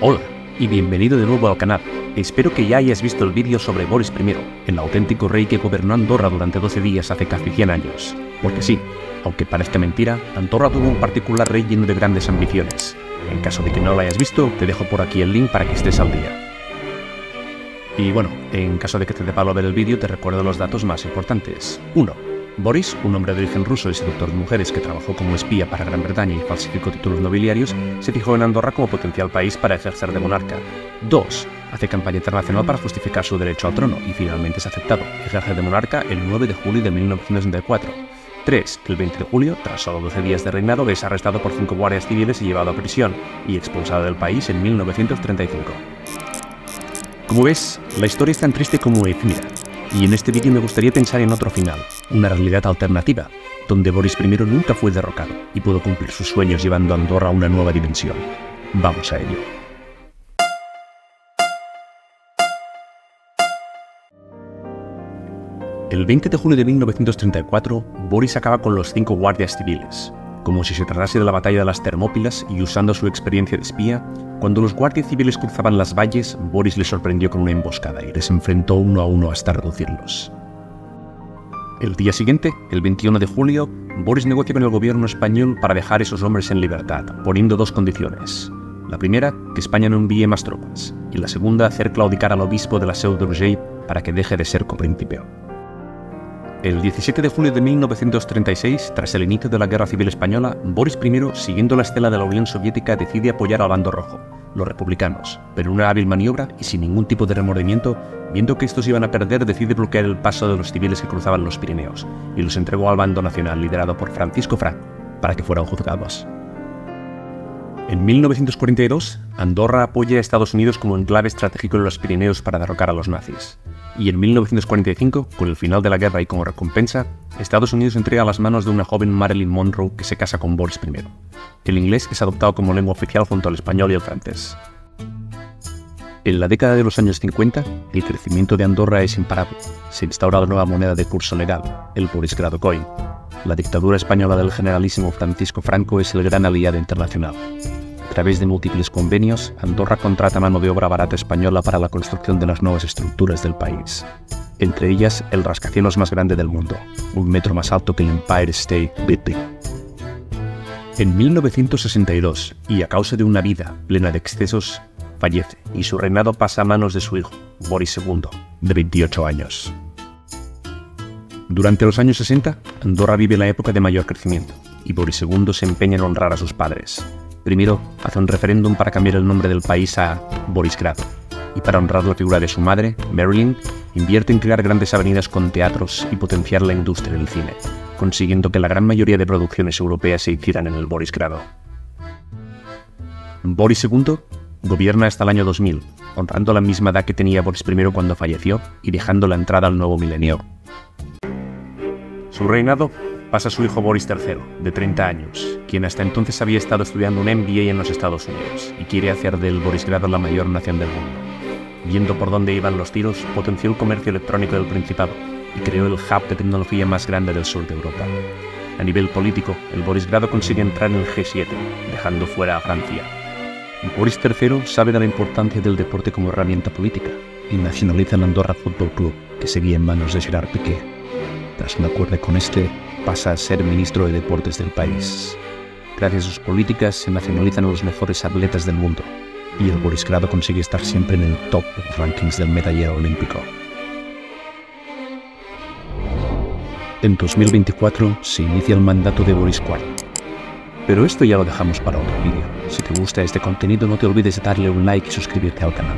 Hola y bienvenido de nuevo al canal. Espero que ya hayas visto el vídeo sobre Boris I, el auténtico rey que gobernó Andorra durante 12 días hace casi 100 años. Porque sí, aunque parezca mentira, Andorra tuvo un particular rey lleno de grandes ambiciones. En caso de que no lo hayas visto, te dejo por aquí el link para que estés al día. Y bueno, en caso de que te dé palo a ver el vídeo, te recuerdo los datos más importantes. 1. Boris, un hombre de origen ruso y seductor de mujeres que trabajó como espía para Gran Bretaña y falsificó títulos nobiliarios, se fijó en Andorra como potencial país para ejercer de monarca. 2. Hace campaña internacional para justificar su derecho al trono y finalmente es aceptado. Ejerce de monarca el 9 de julio de 1964. 3. El 20 de julio, tras solo 12 días de reinado, es arrestado por 5 guardias civiles y llevado a prisión, y expulsado del país en 1935. Como ves, la historia es tan triste como efímera. Y en este vídeo me gustaría pensar en otro final, una realidad alternativa, donde Boris I nunca fue derrocado y pudo cumplir sus sueños llevando a Andorra a una nueva dimensión. Vamos a ello. El 20 de julio de 1934, Boris acaba con los 5 guardias civiles, como si se tratase de la batalla de las Termópilas, y usando su experiencia de espía, cuando los guardias civiles cruzaban las valles, Boris les sorprendió con una emboscada y les enfrentó uno a uno hasta reducirlos. El día siguiente, el 21 de julio, Boris negocia con el gobierno español para dejar a esos hombres en libertad, poniendo 2 condiciones. La primera, que España no envíe más tropas, y la segunda, hacer claudicar al obispo de la Seu d'Urgell para que deje de ser copríncipe. El 17 de julio de 1936, tras el inicio de la Guerra Civil Española, Boris I, siguiendo la estela de la Unión Soviética, decide apoyar al bando rojo, los republicanos, pero en una hábil maniobra y sin ningún tipo de remordimiento, viendo que estos iban a perder, decide bloquear el paso de los civiles que cruzaban los Pirineos, y los entregó al bando nacional liderado por Francisco Franco, para que fueran juzgados. En 1942, Andorra apoya a Estados Unidos como enclave estratégico en los Pirineos para derrocar a los nazis. Y en 1945, con el final de la guerra y como recompensa, Estados Unidos entrega a las manos de una joven Marilyn Monroe que se casa con Boris I. El inglés es adoptado como lengua oficial junto al español y el francés. En la década de los años 50, el crecimiento de Andorra es imparable. Se instaura la nueva moneda de curso legal, el Borisgrado Coin. La dictadura española del generalísimo Francisco Franco es el gran aliado internacional. A través de múltiples convenios, Andorra contrata mano de obra barata española para la construcción de las nuevas estructuras del país. Entre ellas, el rascacielos más grande del mundo, 1 metro más alto que el Empire State Building. En 1962, y a causa de una vida plena de excesos, fallece y su reinado pasa a manos de su hijo, Boris II, de 28 años. Durante los años 60, Andorra vive la época de mayor crecimiento, y Boris II se empeña en honrar a sus padres. Primero, hace un referéndum para cambiar el nombre del país a Borisgrado, y para honrar la figura de su madre, Marilyn, invierte en crear grandes avenidas con teatros y potenciar la industria del cine, consiguiendo que la gran mayoría de producciones europeas se hicieran en el Borisgrado. Boris II gobierna hasta el año 2000, honrando la misma edad que tenía Boris I cuando falleció y dejando la entrada al nuevo milenio. Su reinado pasa a su hijo Boris III, de 30 años, quien hasta entonces había estado estudiando un MBA en los Estados Unidos y quiere hacer del Borisgrado la mayor nación del mundo. Viendo por dónde iban los tiros, potenció el comercio electrónico del Principado y creó el hub de tecnología más grande del sur de Europa. A nivel político, el Borisgrado consigue entrar en el G7, dejando fuera a Francia. Boris III sabe de la importancia del deporte como herramienta política y nacionaliza el Andorra Football Club, que seguía en manos de Gerard Piqué. Tras un acuerdo con este, pasa a ser ministro de Deportes del país. Gracias a sus políticas se nacionalizan los mejores atletas del mundo y el Borisgrado consigue estar siempre en el top de los rankings del medallero olímpico. En 2024 se inicia el mandato de Boris IV. Pero esto ya lo dejamos para otro vídeo. Si te gusta este contenido no te olvides de darle un like y suscribirte al canal.